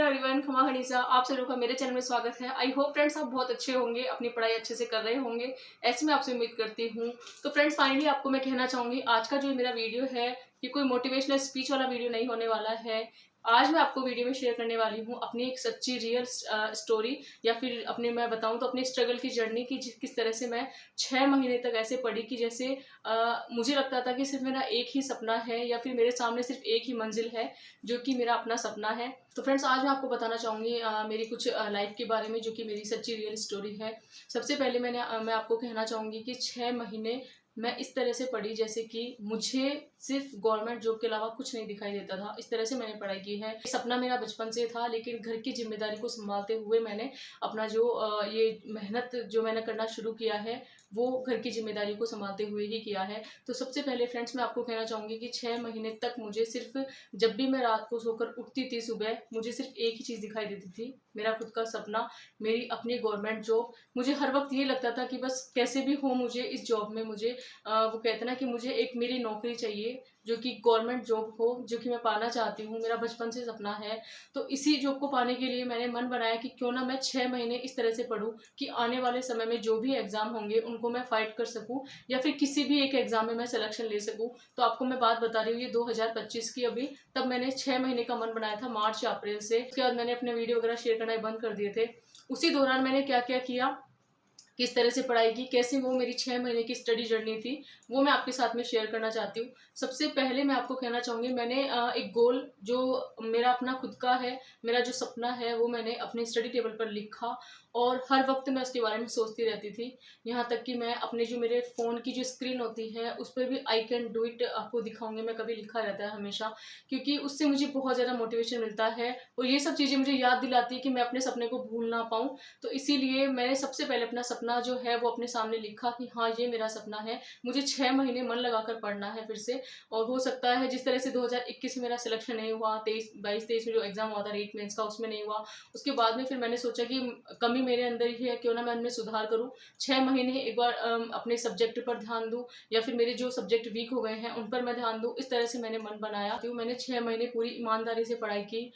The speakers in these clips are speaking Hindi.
एवरीवन, खमा खनीसा आप सभी लोगों का मेरे चैनल में स्वागत है। आई होप फ्रेंड्स आप बहुत अच्छे होंगे, अपनी पढ़ाई अच्छे से कर रहे होंगे, ऐसे मैं आपसे उम्मीद करती हूँ। तो फ्रेंड्स फाइनली आपको मैं कहना चाहूँगी, आज का जो मेरा वीडियो है ये कोई मोटिवेशनल स्पीच वाला वीडियो नहीं होने वाला है। आज मैं आपको वीडियो में शेयर करने वाली हूँ अपनी एक सच्ची रियल स्टोरी, या फिर अपने मैं बताऊँ तो अपनी स्ट्रगल की जर्नी की, किस तरह से मैं 6 महीने तक ऐसे पढ़ी कि जैसे मुझे लगता था कि सिर्फ मेरा एक ही सपना है, या फिर मेरे सामने सिर्फ एक ही मंजिल है जो कि मेरा अपना सपना है। तो फ्रेंड्स आज मैं आपको बताना चाहूँगी मेरी कुछ लाइफ के बारे में, जो कि मेरी सच्ची रियल स्टोरी है। सबसे पहले मैं आपको कहना चाहूँगी कि 6 महीने मैं इस तरह से पढ़ी जैसे कि मुझे सिर्फ गवर्नमेंट जॉब के अलावा कुछ नहीं दिखाई देता था। इस तरह से मैंने पढ़ाई की है। सपना मेरा बचपन से था, लेकिन घर की जिम्मेदारी को संभालते हुए मैंने अपना जो ये मेहनत जो मैंने करना शुरू किया है वो घर की जिम्मेदारी को संभालते हुए ही किया है। तो सबसे पहले फ्रेंड्स मैं आपको कहना चाहूँगी कि 6 महीने तक मुझे सिर्फ, जब भी मैं रात को सोकर उठती थी सुबह, मुझे सिर्फ एक ही चीज़ दिखाई देती थी, मेरा खुद का सपना, मेरी अपनी गवर्नमेंट जॉब। मुझे हर वक्त ये लगता था कि बस कैसे भी हो मुझे इस जॉब में, मुझे वो कहते हैं ना कि मुझे एक मेरी नौकरी चाहिए जो कि गवर्नमेंट जॉब हो, जो कि मैं पाना चाहती हूँ, मेरा बचपन से सपना है। तो इसी जॉब को पाने के लिए मैंने मन बनाया कि क्यों ना मैं 6 महीने इस तरह से पढूं कि आने वाले समय में जो भी एग्ज़ाम होंगे उनको मैं फाइट कर सकूं, या फिर किसी भी एक एग्ज़ाम में मैं सिलेक्शन ले सकूं। तो आपको मैं बात बता रही हूँ ये 2025 की अभी, तब मैंने 6 महीने का मन बनाया था, मार्च या अप्रैल से। उसके बाद मैंने अपने वीडियो वगैरह शेयर करना बंद कर दिए थे। उसी दौरान मैंने क्या क्या किया, किस तरह से पढ़ाई की, कैसी वो मेरी 6 महीने की स्टडी जर्नी थी, वो मैं आपके साथ में शेयर करना चाहती हूँ। सबसे पहले मैं आपको कहना चाहूँगी, मैंने एक गोल जो मेरा अपना खुद का है, मेरा जो सपना है, वो मैंने अपने स्टडी टेबल पर लिखा, और हर वक्त मैं उसके बारे में सोचती रहती थी। यहाँ तक कि मैं अपने जो मेरे फ़ोन की जो स्क्रीन होती है उस पर भी आई कैन डू इट आपको दिखाऊंगी, मैं कभी लिखा रहता है हमेशा, क्योंकि उससे मुझे बहुत ज़्यादा मोटिवेशन मिलता है, और ये सब चीज़ें मुझे याद दिलाती है कि मैं अपने सपने को भूल ना पाऊँ। तो इसीलिए मैंने सबसे पहले अपना सपना जो है वो अपने सामने लिखा कि हाँ ये मेरा सपना है, मुझे 6 महीने मन लगाकर पढ़ना है फिर से। और हो सकता है जिस तरह से 2021 में मेरा सिलेक्शन नहीं हुआ, 22-23 में जो एग्जाम हुआ था रीट मेंस का, उसमें नहीं हुआ। उसके बाद में फिर मैंने सोचा कि कमी मेरे अंदर ही है, क्यों ना मैं उनमें सुधार करूँ। 6 महीने एक बार अपने सब्जेक्ट पर ध्यान दूँ, या फिर मेरे जो सब्जेक्ट वीक हो गए हैं उन पर मैं ध्यान दूँ। इस तरह से मैंने मन बनाया। तो मैंने 6 महीने पूरी ईमानदारी से पढ़ाई की,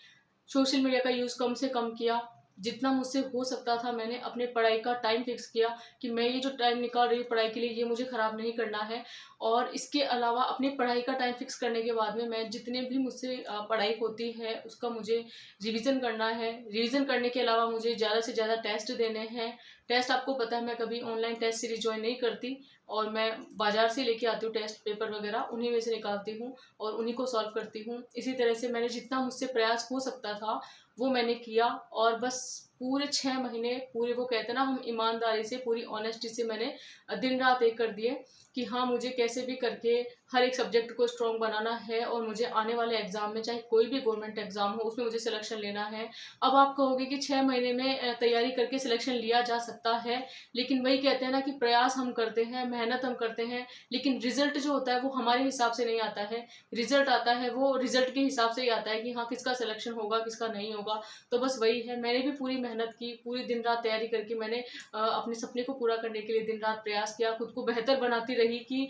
सोशल मीडिया का यूज़ कम से कम किया, जितना मुझसे हो सकता था मैंने अपने पढ़ाई का टाइम फिक्स किया कि मैं ये जो टाइम निकाल रही हूँ पढ़ाई के लिए, ये मुझे ख़राब नहीं करना है। और इसके अलावा अपनी पढ़ाई का टाइम फिक्स करने के बाद में मैं जितने भी मुझसे पढ़ाई होती है उसका मुझे रिवीजन करना है। रिवीजन करने के अलावा मुझे ज़्यादा से ज़्यादा टेस्ट देने हैं। टेस्ट आपको पता है मैं कभी ऑनलाइन टेस्ट सीरीज ज्वाइन नहीं करती, और मैं बाज़ार से लेके आती हूँ टेस्ट पेपर वगैरह, उन्हीं में से निकालती हूँ और उन्हीं को सॉल्व करती हूँ। इसी तरह से मैंने जितना मुझसे प्रयास हो सकता था वो मैंने किया, और बस पूरे 6 महीने पूरे, वो कहते हैं ना, हम ईमानदारी से, पूरी ऑनेस्टी से मैंने दिन रात एक कर दिए कि हाँ मुझे कैसे भी करके हर एक सब्जेक्ट को स्ट्रॉन्ग बनाना है, और मुझे आने वाले एग्जाम में, चाहे कोई भी गवर्नमेंट एग्जाम हो, उसमें मुझे सिलेक्शन लेना है। अब आप कहोगे कि 6 महीने में तैयारी करके सिलेक्शन लिया जा सकता है, लेकिन वही कहते हैं ना कि प्रयास हम करते हैं, मेहनत हम करते हैं, लेकिन रिजल्ट जो होता है वो हमारे हिसाब से नहीं आता है। रिजल्ट आता है वो रिजल्ट के हिसाब से ही आता है कि हाँ किसका सिलेक्शन होगा किसका नहीं होगा। तो बस वही है, मैंने भी पूरी मेहनत की, पूरी दिन रात तैयारी करके मैंने अपने सपने को पूरा करने के लिए दिन रात प्रयास किया, खुद को बेहतर बनाती रही कि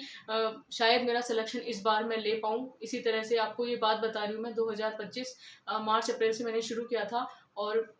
शायद मेरा सिलेक्शन इस बार मैं ले पाऊँ। इसी तरह से आपको ये बात बता रही हूँ मैं, 2025 मार्च अप्रैल से मैंने शुरू किया था, और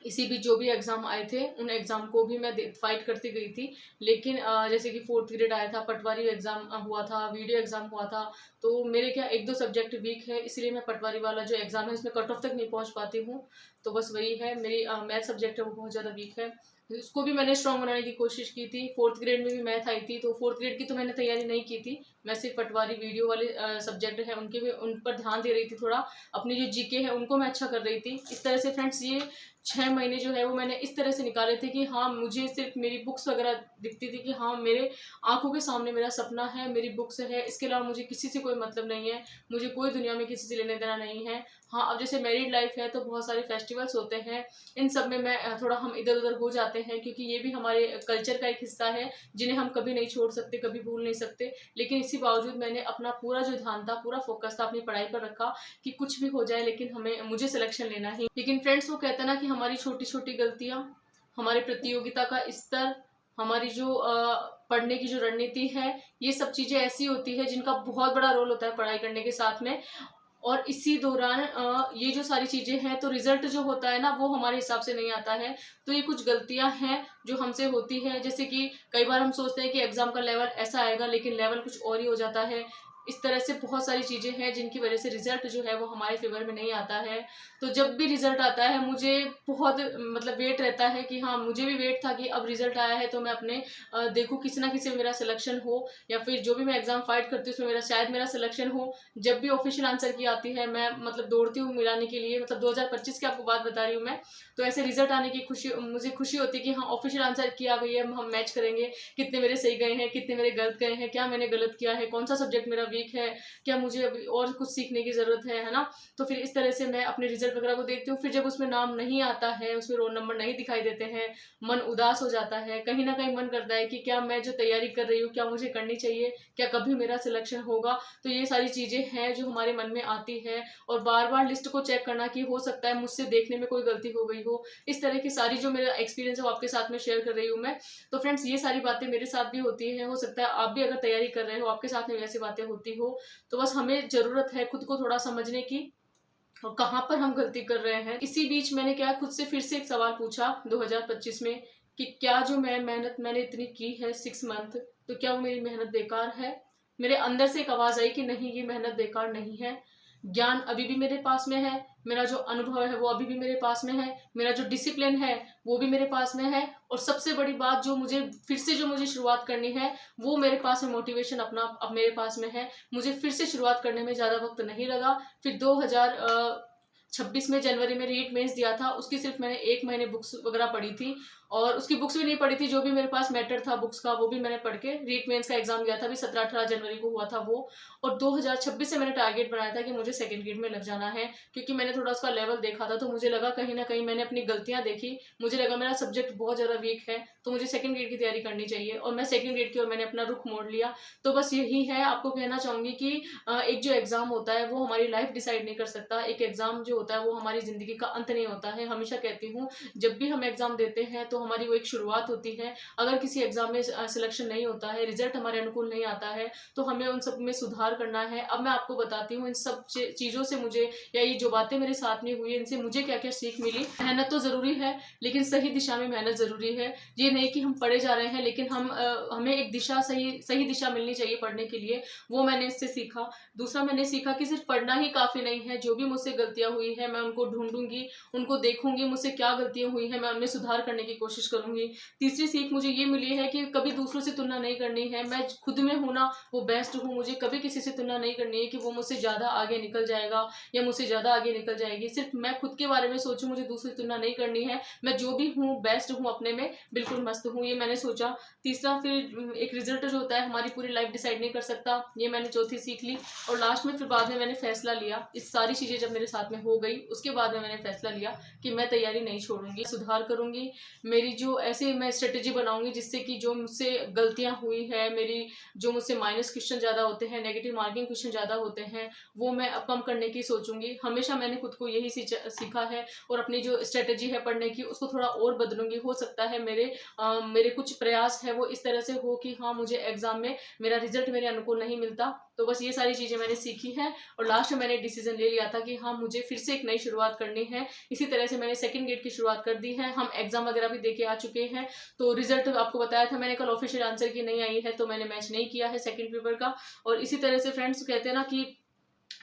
इसी बीच जो भी एग्ज़ाम आए थे उन एग्ज़ाम को भी मैं फाइट करती गई थी। लेकिन जैसे कि 4th ग्रेड आया था, पटवारी एग्ज़ाम हुआ था, वीडियो एग्ज़ाम हुआ था, तो मेरे क्या 1-2 सब्जेक्ट वीक है, इसलिए मैं पटवारी वाला जो एग्ज़ाम है उसमें कट ऑफ तक नहीं पहुंच पाती हूँ। तो बस वही है, मेरी मैथ सब्जेक्ट है वो बहुत ज़्यादा वीक है, उसको भी मैंने स्ट्रॉन्ग बनाने की कोशिश की थी। 4th ग्रेड में भी मैथ आई थी, तो 4th ग्रेड की तो मैंने तैयारी नहीं की थी, मैं सिर्फ पटवारी वीडियो वाले सब्जेक्ट हैं उनके भी, उन पर ध्यान दे रही थी थोड़ा, अपनी जो जीके है उनको मैं अच्छा कर रही थी। इस तरह से फ्रेंड्स ये 6 महीने जो है वो मैंने इस तरह से निकाले थे कि हाँ मुझे सिर्फ मेरी बुक्स वगैरह दिखती थी कि हाँ मेरे आंखों के सामने मेरा सपना है, मेरी बुक्स है, इसके अलावा मुझे किसी से कोई मतलब नहीं है, मुझे कोई दुनिया में किसी से लेने देना नहीं है। हाँ अब जैसे मैरिड लाइफ है तो बहुत सारे फेस्टिवल्स होते हैं, इन सब में मैं थोड़ा हम इधर उधर हो जाते हैं, क्योंकि ये भी हमारे कल्चर का एक हिस्सा है जिन्हें हम कभी नहीं छोड़ सकते, कभी भूल नहीं सकते। लेकिन इसी बावजूद मैंने अपना पूरा जो ध्यान था, पूरा फोकस था अपनी पढ़ाई पर रखा कि कुछ भी हो जाए लेकिन मुझे सिलेक्शन लेना ही। लेकिन फ्रेंड्स वो कहते हैं ना कि हमारी छोटी छोटी गलतियां, हमारे प्रतियोगिता का स्तर, हमारी जो पढ़ने की जो रणनीति है, ये सब चीज़ें ऐसी होती है जिनका बहुत बड़ा रोल होता है पढ़ाई करने के साथ में। और इसी दौरान ये जो सारी चीज़ें हैं, तो रिजल्ट जो होता है ना वो हमारे हिसाब से नहीं आता है। तो ये कुछ गलतियां हैं जो हमसे होती है, जैसे कि कई बार हम सोचते हैं कि एग्जाम का लेवल ऐसा आएगा लेकिन लेवल कुछ और ही हो जाता है। इस तरह से बहुत सारी चीज़ें हैं जिनकी वजह से रिजल्ट जो है वो हमारे फेवर में नहीं आता है। तो जब भी रिजल्ट आता है मुझे बहुत मतलब वेट रहता है कि हाँ, मुझे भी वेट था कि अब रिजल्ट आया है तो मैं अपने देखूँ किसी ना किसी में मेरा सिलेक्शन हो, या फिर जो भी मैं एग्जाम फाइट करती हूँ उसमें शायद मेरा सिलेक्शन हो। जब भी ऑफिशियल आंसर की आती है मैं मतलब दौड़ती हूँ मिलाने के लिए, मतलब 2025 की आपको बात बता रही हूँ मैं। तो ऐसे रिजल्ट आने की मुझे खुशी होती है कि हाँ, ऑफिशियल आंसर की आ गई है, हम मैच करेंगे कितने मेरे सही गए हैं, कितने मेरे गलत गए हैं, क्या मैंने गलत किया है, कौन सा सब्जेक्ट मेरा वीक है, क्या मुझे अभी और कुछ सीखने की जरूरत है ना। तो फिर इस तरह से मैं अपने रिजल्ट वगैरह को देखती हूँ। फिर जब उसमें नाम नहीं आता है, उसमें रोल नंबर नहीं दिखाई देते हैं, मन उदास हो जाता है, कहीं ना कहीं मन करता है कि क्या मैं जो तैयारी कर रही हूँ क्या मुझे करनी चाहिए, क्या कभी मेरा सिलेक्शन होगा। तो ये सारी चीजें हैं जो हमारे मन में आती है। और बार बार लिस्ट को चेक करना कि हो सकता है मुझसे देखने में कोई गलती हो गई हो। इस तरह की सारी जो मेरा एक्सपीरियंस है वो आपके साथ में शेयर कर रही हूँ मैं। तो फ्रेंड्स, ये सारी बातें मेरे साथ भी होती हैं, हो सकता है आप भी अगर तैयारी कर रहे हो आपके साथ में वैसी बातें होती हो। तो बस हमें जरूरत है खुद को थोड़ा समझने की और कहाँ पर हम गलती कर रहे हैं। इसी बीच मैंने क्या खुद से फिर से एक सवाल पूछा 2025 में कि क्या जो मेहनत मैंने इतनी की है 6 मंथ, तो क्या वो मेरी मेहनत बेकार है। मेरे अंदर से एक आवाज आई कि नहीं, ये मेहनत बेकार नहीं है। ज्ञान अभी भी मेरे पास में है, मेरा जो अनुभव है वो अभी भी मेरे पास में है, मेरा जो डिसिप्लिन है वो भी मेरे पास में है। और सबसे बड़ी बात जो मुझे फिर से जो मुझे शुरुआत करनी है वो मेरे पास में मोटिवेशन अपना अब मेरे पास में है। मुझे फिर से शुरुआत करने में ज़्यादा वक्त नहीं लगा। फिर 2026 में जनवरी में रीट मेंस दिया था, उसकी सिर्फ मैंने 1 महीने बुक्स वगैरह पढ़ी थी, और उसकी बुक्स भी नहीं पढ़ी थी, जो भी मेरे पास मैटर था बुक्स का वो भी मैंने पढ़ के रीट मेंस का एग्जाम दिया था, अभी 17-18 जनवरी को हुआ था वो। और 2026 से मैंने टारगेट बनाया था कि मुझे सेकंड ग्रेड में लग जाना है, क्योंकि मैंने थोड़ा उसका लेवल देखा था तो मुझे लगा कहीं ना कहीं मैंने अपनी गलतियां देखी, मुझे लगा मेरा सब्जेक्ट बहुत ज़्यादा वीक है तो मुझे सेकंड ग्रेड की तैयारी करनी चाहिए, और मैं सेकंड ग्रेड की और मैंने अपना रुख मोड़ लिया। तो बस यही है, आपको कहना चाहूंगी कि एक जो एग्जाम होता है वो हमारी लाइफ डिसाइड नहीं कर सकता। एक एग्जाम जो होता है वो हमारी जिंदगी का अंत नहीं होता है। हमेशा कहती हूँ, जब भी हम एग्जाम देते हैं तो हमारी वो एक शुरुआत होती है। अगर किसी एग्जाम में सिलेक्शन नहीं होता है, रिजल्ट हमारे अनुकूल नहीं आता है, तो हमें उन सब में सुधार करना है। अब मैं आपको बताती हूँ इन सब चीज़ों से मुझे, या ये जो बातें मेरे साथ में हुई इनसे मुझे क्या क्या सीख मिली। मेहनत तो ज़रूरी है लेकिन सही दिशा में मेहनत ज़रूरी है। ये नहीं कि हम पढ़े जा रहे हैं लेकिन हमें एक दिशा, सही दिशा मिलनी चाहिए पढ़ने के लिए, वो मैंने इससे सीखा। दूसरा मैंने सीखा कि सिर्फ पढ़ना ही काफ़ी नहीं है, जो भी मुझसे गलतियाँ हुई है मैं उनको ढूंढूंगी, उनको देखूंगी मुझसे क्या गलतियाँ हुई हैं, मैं उनमें सुधार करने की कोशिश करूंगी। तीसरी सीख मुझे ये मिली है कि कभी दूसरों से तुलना नहीं करनी है। मैं खुद में हूँ ना वो बेस्ट हूँ, मुझे कभी किसी से तुलना नहीं करनी है कि वो मुझसे ज़्यादा आगे निकल जाएगा या मुझसे ज़्यादा आगे निकल जाएगी। सिर्फ मैं खुद के बारे में सोचूं, मुझे दूसरी तुलना नहीं करनी है। मैं जो भी हूँ बेस्ट हूँ, अपने में बिल्कुल मस्त हूँ, ये मैंने सोचा। तीसरा, फिर एक रिजल्ट जो होता है हमारी पूरी लाइफ डिसाइड नहीं कर सकता, ये मैंने चौथी सीख ली। और लास्ट में फिर बाद में मैंने फैसला लिया, इस सारी चीज़ें जब मेरे साथ में हो गई उसके बाद में मैंने फैसला लिया कि मैं तैयारी नहीं छोड़ूंगी, सुधार करूंगी। मेरी जो ऐसे मैं स्ट्रेटेजी बनाऊंगी जिससे कि जो मुझसे गलतियां हुई है, मेरी जो मुझसे माइनस क्वेश्चन ज़्यादा होते हैं, नेगेटिव मार्किंग क्वेश्चन ज़्यादा होते हैं, वो मैं अब कम करने की सोचूंगी। हमेशा मैंने खुद को यही सीखा है, और अपनी जो स्ट्रेटेजी है पढ़ने की उसको थोड़ा और बदलूंगी। हो सकता है मेरे कुछ प्रयास है वो इस तरह से हो कि हाँ, मुझे एग्जाम में मेरा रिजल्ट मेरे अनुकूल नहीं मिलता। तो बस ये सारी चीज़ें मैंने सीखी हैं, और लास्ट में मैंने डिसीजन ले लिया था कि हाँ, मुझे फिर से एक नई शुरुआत करनी है। इसी तरह से मैंने सेकंड गेट की शुरुआत कर दी है। हम एग्जाम वगैरह भी देके आ चुके हैं, तो रिजल्ट आपको बताया था मैंने कल, ऑफिशियल आंसर की नहीं आई है तो मैंने मैच नहीं किया है सेकंड पेपर का। और इसी तरह से फ्रेंड्स कहते हैं ना कि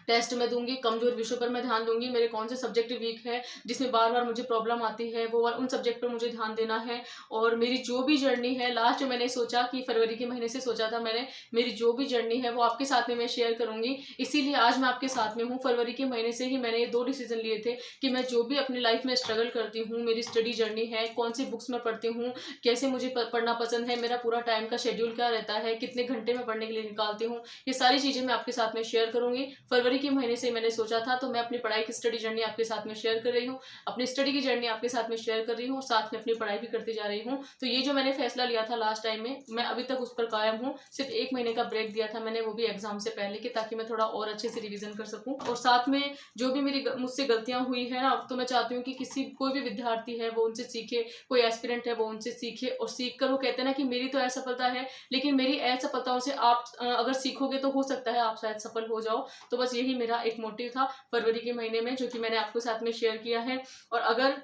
टेस्ट में दूंगी, कमजोर विषयों पर मैं ध्यान दूंगी, मेरे कौन से सब्जेक्ट वीक है जिसमें बार बार मुझे प्रॉब्लम आती है, वो उन सब्जेक्ट पर मुझे ध्यान देना है। और मेरी जो भी जर्नी है, लास्ट में मैंने सोचा कि फरवरी के महीने से सोचा था मैंने, मेरी जो भी जर्नी है वो आपके साथ में मैं शेयर करूंगी। इसीलिए आज मैं आपके साथ में हूँ। फरवरी के महीने से ही मैंने ये 2 डिसीजन लिए थे कि मैं जो भी अपनी लाइफ में स्ट्रगल करती हूँ, मेरी स्टडी जर्नी है, कौन सी बुक्स मैं पढ़ती हूँ, कैसे मुझे पढ़ना पसंद है, मेरा पूरा टाइम का शेड्यूल क्या रहता है, कितने घंटे मैं पढ़ने के लिए निकालती हूँ, ये सारी चीज़ें मैं आपके साथ में शेयर करूंगी। फरवरी के महीने से मैंने सोचा था, तो मैं अपनी पढ़ाई की स्टडी जर्नी आपके साथ में शेयर कर रही हूँ, अपनी स्टडी की जर्नी आपके साथ में शेयर कर रही हूँ, और साथ में अपनी पढ़ाई भी करती जा रही हूँ। तो ये जो मैंने फैसला लिया था लास्ट टाइम में, मैं अभी तक उस पर कायम हूँ। सिर्फ 1 महीने का ब्रेक दिया था मैंने, वो भी एग्जाम से पहले, कि ताकि मैं थोड़ा और अच्छे से रिविजन कर सकूँ। और साथ में जो भी मुझसे गलतियां हुई है ना, तो मैं चाहती हूँ कि कोई भी विद्यार्थी है वो उनसे सीखे, कोई एस्पिरेंट है वो उनसे सीखे, और सीख कर वो कहते हैं ना कि मेरी तो असफलता है लेकिन मेरी असफलताओं से आप अगर सीखोगे तो हो सकता है आप शायद सफल हो जाओ। तो बस बस यही मेरा एक मोटिव था फरवरी के महीने में, जो कि मैंने आपके साथ में शेयर किया है। और अगर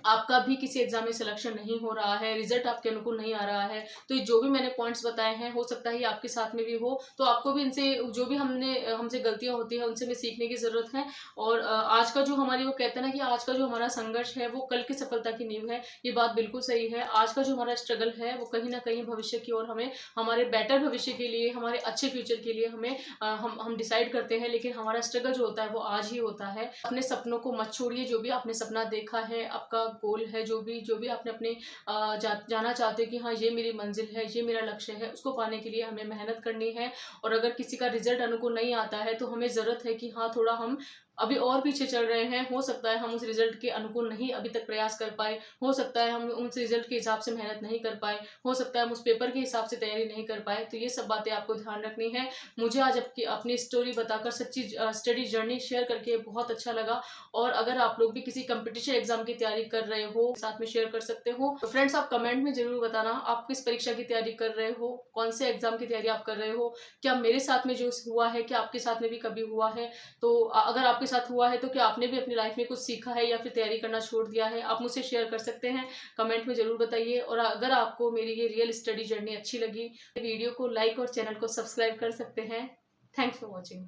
आपका भी किसी एग्जाम में सिलेक्शन नहीं हो रहा है, रिजल्ट आपके अनुकूल नहीं आ रहा है, तो ये जो भी मैंने पॉइंट्स बताए हैं, हो सकता है ये आपके साथ में भी हो, तो आपको भी इनसे जो भी हमसे गलतियां होती हैं उनसे भी सीखने की जरूरत है। और आज का जो हमारी, वो कहते हैं ना कि आज का जो हमारा संघर्ष है वो कल की सफलता की नींव है। ये बात बिल्कुल सही है। आज का जो हमारा स्ट्रगल है वो कहीं ना कहीं भविष्य की ओर हमें, हमारे बेटर भविष्य के लिए, हमारे अच्छे फ्यूचर के लिए हमें हम डिसाइड करते हैं, लेकिन हमारा स्ट्रगल जो होता है वो आज ही होता है। अपने सपनों को मत छोड़िए। जो भी आपने सपना देखा है, आपका गोल है, जो भी आपने अपने जाना चाहते हो कि हाँ ये मेरी मंजिल है, ये मेरा लक्ष्य है, उसको पाने के लिए हमें मेहनत करनी है। और अगर किसी का रिजल्ट अनुकूल नहीं आता है तो हमें ज़रूरत है कि हाँ थोड़ा हम अभी और पीछे चल रहे हैं, हो सकता है हम उस रिजल्ट के अनुकूल नहीं अभी तक प्रयास कर पाए, हो सकता है हम उस रिजल्ट के हिसाब से मेहनत नहीं कर पाए, हो सकता है हम उस पेपर के हिसाब से तैयारी नहीं कर पाए। तो ये सब बातें आपको ध्यान रखनी है। मुझे आज अपनी स्टोरी बताकर, सच्ची स्टडी जर्नी शेयर करके बहुत अच्छा लगा। और अगर आप लोग भी किसी कंपटीशन एग्जाम की तैयारी कर रहे हो, साथ में शेयर कर सकते हो। तो फ्रेंड्स आप कमेंट में जरूर बताना आप किस परीक्षा की तैयारी कर रहे हो, कौन से एग्जाम की तैयारी आप कर रहे हो, क्या मेरे साथ में जो हुआ है क्या आपके साथ में भी कभी हुआ है। तो अगर आपके साथ हुआ है तो क्या आपने भी अपनी लाइफ में कुछ सीखा है या फिर तैयारी करना छोड़ दिया है, आप मुझसे शेयर कर सकते हैं। कमेंट में जरूर बताइए। और अगर आपको मेरी ये रियल स्टडी जर्नी अच्छी लगी, वीडियो को लाइक और चैनल को सब्सक्राइब कर सकते हैं। Thanks for watching.